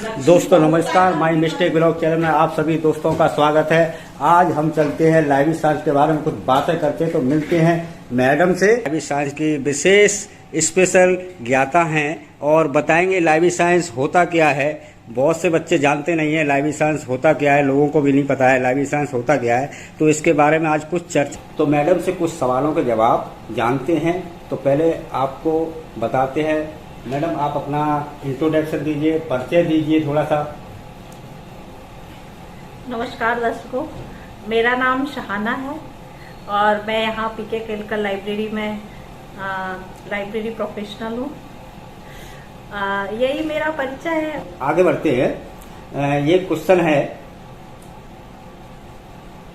दोस्तों नमस्कार, my mistake blog channel में आप सभी दोस्तों का स्वागत है। आज हम चलते हैं लाइव साइंस के बारे में कुछ बातें करते हैं, तो मिलते हैं मैडम से। लाइव साइंस की विशेष स्पेशल ज्ञाता हैं और बताएंगे लाइव साइंस होता क्या है। बहुत से बच्चे जानते नहीं है लाइव साइंस होता क्या है, लोगों को भी नहीं पता है लाइव साइंस होता क्या है, तो इसके बारे में आज कुछ चर्चा। तो मैडम से कुछ सवालों के जवाब जानते हैं। तो पहले आपको बताते हैं, मैडम आप अपना इंट्रोडक्शन दीजिए, परिचय दीजिए थोड़ा सा। नमस्कार दर्शकों, मेरा नाम शहाना है और मैं यहाँ पीके केलकर लाइब्रेरी में लाइब्रेरी प्रोफेशनल हूँ। यही मेरा परिचय है। आगे बढ़ते हैं। ये क्वेश्चन है,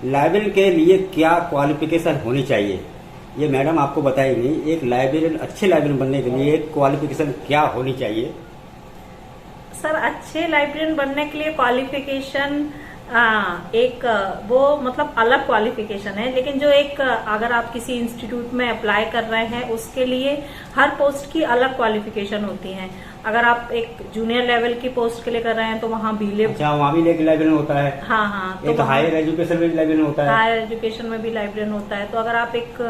लाइब्रेरियन के लिए क्या क्वालिफिकेशन होनी चाहिए? ये मैडम आपको बताएंगी। एक लाइब्रेरियन, अच्छे लाइब्रेरियन बनने के लिए एक क्वालिफिकेशन क्या होनी चाहिए? सर, अच्छे लाइब्रेरियन बनने के लिए क्वालिफिकेशन एक वो मतलब अलग क्वालिफिकेशन है, लेकिन जो एक अगर आप किसी इंस्टीट्यूट में अप्लाई कर रहे हैं उसके लिए हर पोस्ट की अलग क्वालिफिकेशन होती है। अगर आप एक जूनियर लेवल की पोस्ट के लिए कर रहे हैं तो वहाँ बीले, अच्छा, वहाँ भी लाइब्रेरियन होता है। हाँ, तो एक हायर एजुकेशन में भी लाइब्रेरियन होता है। हायर एजुकेशन में भी लाइब्रेरियन होता है। तो अगर आप एक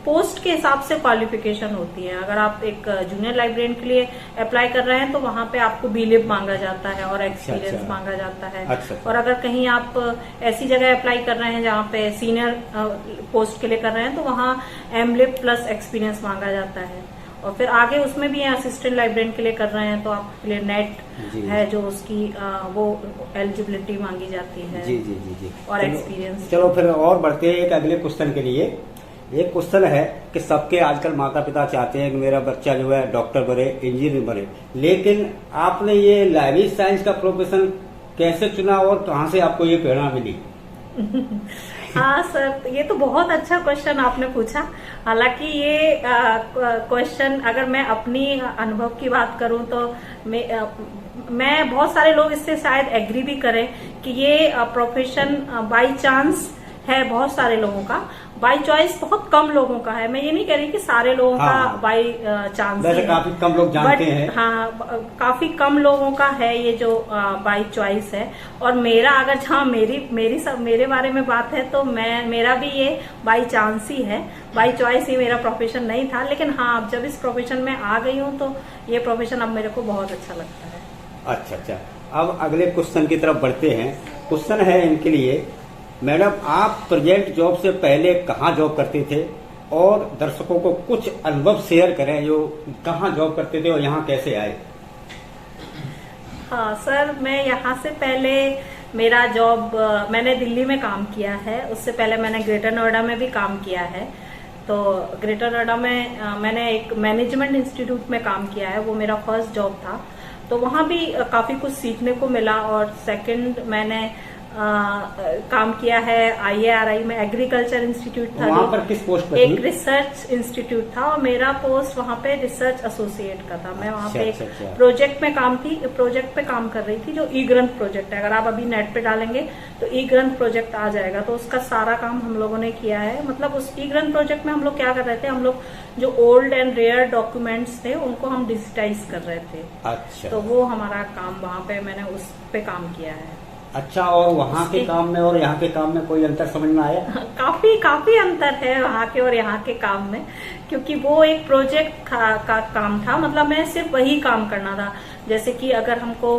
पोस्ट के हिसाब से क्वालिफिकेशन होती है। अगर आप एक जूनियर लाइब्रेरियन के लिए अप्लाई कर रहे हैं तो वहाँ पे आपको बीलिप मांगा जाता है और एक्सपीरियंस मांगा जाता है। और अगर कहीं आप ऐसी जगह अप्लाई कर रहे हैं जहाँ पे सीनियर पोस्ट के लिए कर रहे हैं तो वहाँ एमलिप प्लस एक्सपीरियंस मांगा जाता है। और फिर आगे उसमें भी असिस्टेंट लाइब्रेरियन के लिए कर रहे हैं तो आपके लिए नेट है जो उसकी वो एलिजिबिलिटी मांगी जाती है। जी जी जी जी और एक्सपीरियंस। चलो फिर और बढ़ते हैं एक अगले क्वेश्चन के लिए। एक क्वेश्चन है कि सबके आजकल माता पिता चाहते हैं कि मेरा बच्चा जो है डॉक्टर बने, इंजीनियर बने, लेकिन आपने ये लाइव साइंस का प्रोफेशन कैसे चुना और कहाँ से आपको ये प्रेरणा मिली? हाँ सर, ये तो बहुत अच्छा क्वेश्चन आपने पूछा। हालांकि ये क्वेश्चन अगर मैं अपनी अनुभव की बात करूं तो मैं बहुत सारे लोग इससे शायद एग्री भी करें कि ये प्रोफेशन बाय चांस है बहुत सारे लोगों का, बाय चॉइस बहुत कम लोगों का है। मैं ये नहीं कह रही कि सारे लोगों का बाय चांस है, काफी कम लोग जानते हैं। हाँ, काफी कम लोगों का है ये जो बाय चॉइस है। और मेरा अगर जहाँ मेरे बारे में बात है तो मेरा भी ये बाय चांस ही है, बाय चॉइस ही मेरा प्रोफेशन नहीं था। लेकिन हाँ, अब जब इस प्रोफेशन में आ गई हूँ तो ये प्रोफेशन अब मेरे को बहुत अच्छा लगता है। अच्छा, अब अगले क्वेश्चन की तरफ बढ़ते हैं। क्वेश्चन है इनके लिए, मैडम आप प्रेजेंट जॉब से पहले कहाँ जॉब करते थे और दर्शकों को कुछ अनुभव शेयर करें, जो कहाँ जॉब करते थे और यहाँ कैसे आए? हाँ सर, मैं यहाँ से पहले मेरा जॉब मैंने दिल्ली में काम किया है। उससे पहले मैंने ग्रेटर नोएडा में भी काम किया है। तो ग्रेटर नोएडा में मैंने एक मैनेजमेंट इंस्टीट्यूट में काम किया है, वो मेरा फर्स्ट जॉब था। तो वहाँ भी काफी कुछ सीखने को मिला। और सेकंड मैंने काम किया है IARI में, एग्रीकल्चर इंस्टीट्यूट था। वहाँ पर किस पोस्ट पर? एक रिसर्च इंस्टीट्यूट था और मेरा पोस्ट वहाँ पे रिसर्च एसोसिएट का था। मैं वहाँ पे एक प्रोजेक्ट में प्रोजेक्ट पे काम कर रही थी जो ई ग्रंथ प्रोजेक्ट है। अगर आप अभी नेट पे डालेंगे तो ई ग्रंथ प्रोजेक्ट आ जाएगा। तो उसका सारा काम हम लोगों ने किया है। मतलब उस ई ग्रंथ प्रोजेक्ट में हम लोग क्या कर रहे थे, हम लोग जो ओल्ड एंड रेयर डॉक्यूमेंट्स थे उनको हम डिजिटाइज कर रहे थे। अच्छा, तो वो हमारा काम वहाँ पे मैंने उस पे काम किया है। अच्छा, और वहाँ के काम में और यहाँ के काम में कोई अंतर समझ में आया? काफी अंतर है वहाँ के और यहाँ के काम में, क्योंकि वो एक प्रोजेक्ट का काम था। मतलब मैं सिर्फ वही काम करना था। जैसे कि अगर हमको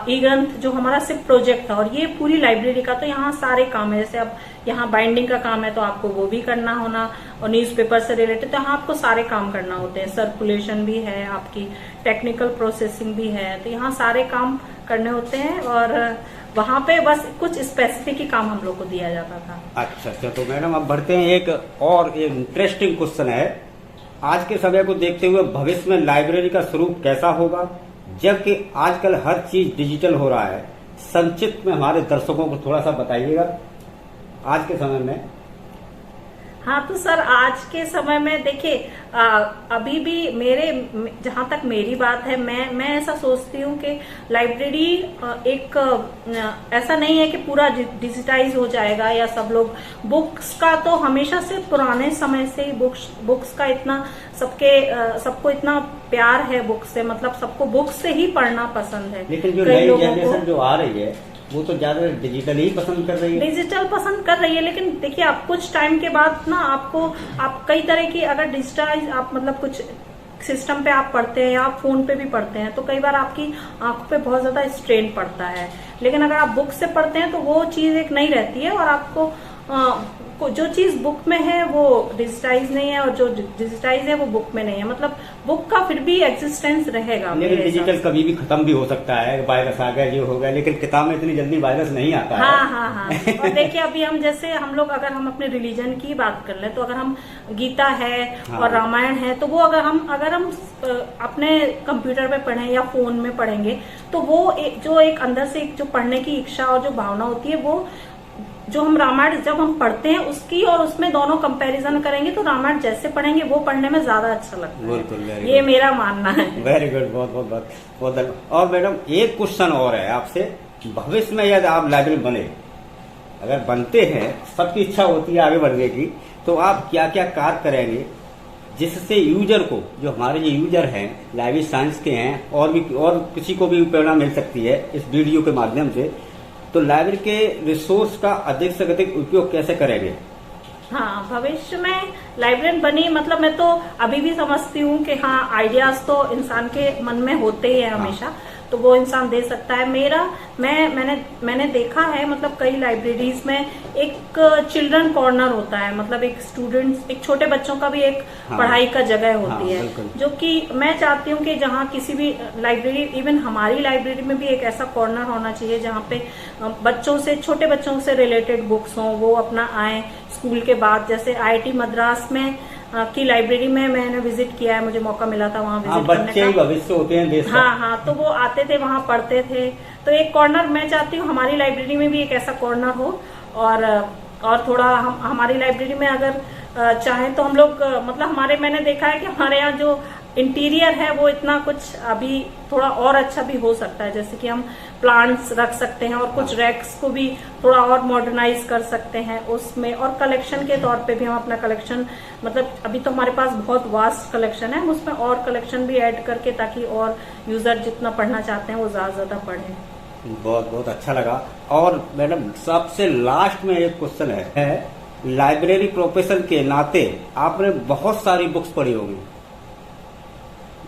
ई ग्रंथ जो हमारा सिर्फ प्रोजेक्ट था और ये पूरी लाइब्रेरी का, तो यहाँ सारे काम है। जैसे अब यहाँ बाइंडिंग का काम है तो आपको वो भी करना होना, और न्यूज़पेपर से रिलेटेड तो यहाँ आपको सारे काम करना होते हैं। सर्कुलेशन भी है, आपकी टेक्निकल प्रोसेसिंग भी है, तो यहाँ सारे काम करने होते हैं। और वहाँ पे बस कुछ स्पेसिफिक ही काम हम लोग को दिया जाता था। अच्छा, तो मैडम अब बढ़ते हैं एक इंटरेस्टिंग क्वेश्चन है। आज के समय को देखते हुए भविष्य में लाइब्रेरी का स्वरूप कैसा होगा, जबकि आजकल हर चीज डिजिटल हो रहा है? संक्षिप्त में हमारे दर्शकों को थोड़ा सा बताइएगा आज के समय में। हाँ तो सर आज के समय में देखिए अभी भी जहाँ तक मेरी बात है, मैं ऐसा सोचती हूँ कि लाइब्रेरी एक ऐसा नहीं है कि पूरा डिजिटाइज हो जाएगा या सब लोग बुक्स का तो हमेशा से पुराने समय से ही बुक्स का इतना सबको इतना प्यार है बुक से, मतलब सबको बुक से ही पढ़ना पसंद है। लेकिन जो नई जनरेशन जो आ रही है वो तो ज्यादा डिजिटल ही पसंद कर रही है। डिजिटल पसंद कर रही है, लेकिन देखिए आप कुछ टाइम के बाद ना आप कई तरह की अगर डिजिटाइज आप मतलब कुछ सिस्टम पे आप पढ़ते हैं या आप फोन पे भी पढ़ते हैं तो कई बार आपकी आंखों पे बहुत ज्यादा स्ट्रेन पड़ता है। लेकिन अगर आप बुक से पढ़ते हैं तो वो चीज एक नई रहती है और आपको जो चीज बुक में है वो डिजिटाइज नहीं है और जो डिजिटाइज है वो बुक में नहीं है, मतलब बुक का फिर भी एग्जिस्टेंस रहेगा। लेकिन डिजिटल कभी भी खत्म भी हो सकता है, वायरस आ गया जो हो गया, लेकिन किताब में इतनी जल्दी वायरस नहीं आता है। हाँ। और देखिए अभी हम जैसे हम लोग अगर हम अपने रिलीजन की बात कर लें तो अगर हम गीता है और रामायण है तो वो अगर हम अपने कंप्यूटर पे पढ़ें या फोन में पढ़ेंगे तो वो जो एक अंदर से जो पढ़ने की इच्छा और जो भावना होती है वो जो हम रामायण जब हम पढ़ते हैं उसकी और उसमें दोनों कंपैरिजन करेंगे तो रामायण जैसे पढ़ेंगे वो पढ़ने में ज्यादा अच्छा लगता है। ये मेरा मानना है। वेरी गुड, बहुत धन्यवाद। और मैडम एक क्वेश्चन और है आपसे, भविष्य में यदि आप लाइब्रेरी बने, अगर बनते हैं, सबकी इच्छा होती है आगे बढ़ने की, तो आप क्या क्या कार्य करेंगे जिससे यूजर को, जो हमारे जो यूजर हैं लाइब्रेरी साइंस के हैं और किसी को भी प्रेरणा मिल सकती है इस वीडियो के माध्यम से, तो लाइब्रेरी के रिसोर्स का अधिक से अधिक उपयोग कैसे करेंगे? हाँ भविष्य में लाइब्रेरी बनी मतलब मैं तो अभी भी समझती हूँ कि हाँ आइडियाज तो इंसान के मन में होते ही है हमेशा, तो वो इंसान दे सकता है। मैंने देखा है मतलब कई लाइब्रेरीज में एक चिल्ड्रन कॉर्नर होता है, मतलब एक छोटे बच्चों का भी एक पढ़ाई का जगह होती है, जो कि मैं चाहती हूँ कि जहाँ किसी भी लाइब्रेरी, इवन हमारी लाइब्रेरी में भी एक ऐसा कॉर्नर होना चाहिए जहाँ पे छोटे बच्चों से रिलेटेड बुक्स हों, वो अपना आए स्कूल के बाद। जैसे IIT मद्रास में की लाइब्रेरी में मैंने विजिट किया है, मुझे मौका मिला था वहाँ विजिट करने का। बच्चे ही भविष्य होते हैं देश का। हाँ, तो वो आते थे वहाँ पढ़ते थे, तो एक कॉर्नर मैं चाहती हूँ हमारी लाइब्रेरी में भी एक ऐसा कॉर्नर हो। और थोड़ा हमारी लाइब्रेरी में अगर चाहें तो हम लोग मतलब मैंने देखा है कि हमारे यहाँ जो इंटीरियर है वो इतना कुछ अभी थोड़ा और अच्छा भी हो सकता है, जैसे कि हम प्लांट्स रख सकते हैं और कुछ रैक्स को भी थोड़ा और मॉडर्नाइज कर सकते हैं उसमें। और कलेक्शन के तौर पे भी हम अपना कलेक्शन, मतलब अभी तो हमारे पास बहुत वास्ट कलेक्शन है, हम उसमें और कलेक्शन भी ऐड करके ताकि और यूजर जितना पढ़ना चाहते हैं वो ज्यादा पढ़ें। बहुत अच्छा लगा। और मैडम सबसे लास्ट में एक क्वेश्चन है, लाइब्रेरी प्रोफेशन के नाते आपने बहुत सारी बुक्स पढ़ी होगी,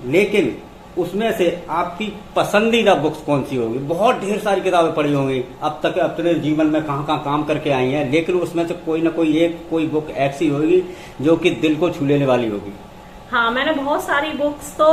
लेकिन उसमें से आपकी पसंदीदा बुक्स कौन सी होगी? बहुत ढेर सारी किताबें पढ़ी होंगी अब तक अपने जीवन में, कहाँ काम करके आई हैं, लेकिन उसमें से कोई ना कोई बुक ऐसी होगी जो कि दिल को छू लेने वाली होगी। हाँ, मैंने बहुत सारी बुक्स तो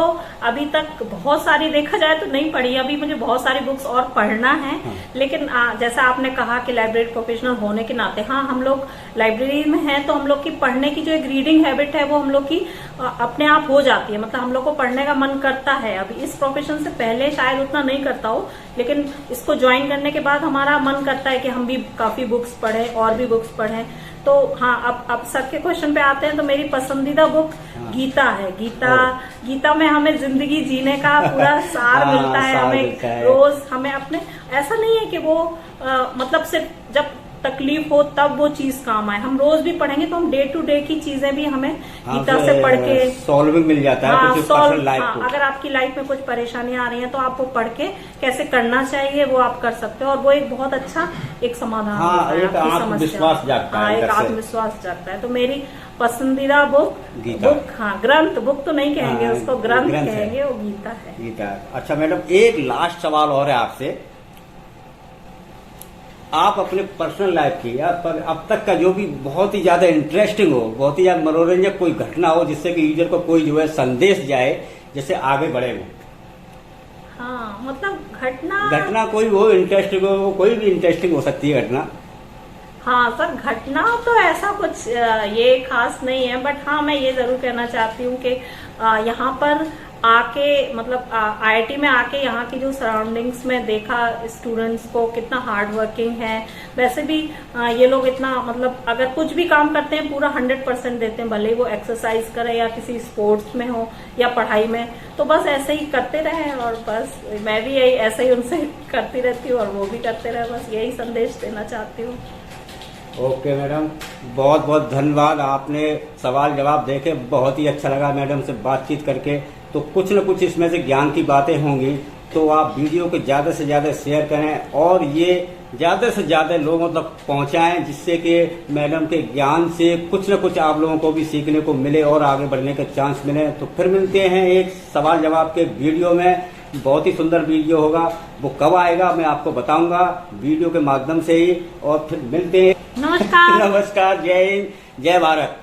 अभी तक बहुत सारी देखा जाए तो नहीं पढ़ी, अभी मुझे बहुत सारी बुक्स और पढ़ना है। लेकिन जैसा आपने कहा कि लाइब्रेरी प्रोफेशनल होने के नाते, हाँ हम लोग लाइब्रेरी में हैं तो हम लोग की पढ़ने की जो एक रीडिंग हैबिट है वो हम लोग की अपने आप हो जाती है, मतलब हम लोग को पढ़ने का मन करता है। अभी इस प्रोफेशन से पहले शायद उतना नहीं करता हो, लेकिन इसको ज्वाइन करने के बाद हमारा मन करता है कि हम भी काफी बुक्स पढ़ें और भी बुक्स पढ़ें। तो हाँ, अब सर के क्वेश्चन पे आते हैं तो मेरी पसंदीदा बुक गीता है। गीता में हमें जिंदगी जीने का पूरा सार मिलता है। हमें रोज अपने, ऐसा नहीं है कि वो मतलब सिर्फ जब तकलीफ हो तब वो चीज काम आए, हम रोज भी पढ़ेंगे तो हम डे टू डे की चीजें भी हमें गीता से पढ़ के सॉल्विंग मिल जाता है। अगर आपकी लाइफ में कुछ परेशानियां आ रही हैं तो आप वो पढ़ के कैसे करना चाहिए वो आप कर सकते हो, और वो एक बहुत अच्छा एक समाधान एक आत्मविश्वास जागता है। एक आत्मविश्वास जागता है। तो मेरी पसंदीदा बुक ग्रंथ, बुक तो नहीं कहेंगे उसको, ग्रंथ कहेंगे, वो गीता है। अच्छा मैडम, एक लास्ट सवाल और है आपसे, आप अपने पर्सनल लाइफ की या अब तक का जो भी बहुत ही ज्यादा इंटरेस्टिंग हो, बहुत ही ज्यादा मनोरंजक कोई घटना हो जिससे कि यूजर को कोई जो है संदेश जाए जैसे आगे बढ़े वो। हाँ, मतलब घटना कोई हो इंटरेस्टिंग हो, कोई भी इंटरेस्टिंग हो सकती है घटना। हाँ सर, घटना तो ऐसा कुछ ये खास नहीं है, बट हाँ मैं ये जरूर कहना चाहती हूँ कि यहाँ पर आके मतलब IIT में आके यहाँ की जो सराउंडिंग्स में देखा स्टूडेंट्स को कितना हार्ड वर्किंग है। वैसे भी ये लोग इतना मतलब अगर कुछ भी काम करते हैं पूरा 100% देते हैं, भले वो एक्सरसाइज करें या किसी स्पोर्ट्स में हो या पढ़ाई में, तो बस ऐसे ही करते रहे। और बस मैं भी यही ऐसे ही उनसे करती रहती हूँ और वो भी करते रहे, बस यही संदेश देना चाहती हूँ। ओके मैडम, बहुत बहुत धन्यवाद। आपने सवाल जवाब देके बहुत ही अच्छा लगा मैडम से बातचीत करके। तो कुछ न कुछ इसमें से ज्ञान की बातें होंगी, तो आप वीडियो को ज़्यादा से ज़्यादा शेयर करें और ये ज़्यादा से ज़्यादा लोगों तक पहुँचाएं, जिससे कि मैडम के ज्ञान से कुछ न कुछ आप लोगों को भी सीखने को मिले और आगे बढ़ने के चांस मिले। तो फिर मिलते हैं एक सवाल जवाब के वीडियो में। बहुत ही सुंदर वीडियो होगा, वो कब आएगा मैं आपको बताऊंगा वीडियो के माध्यम से ही। और फिर मिलते हैं। नमस्कार। नमस्कार, जय हिंद, जय भारत।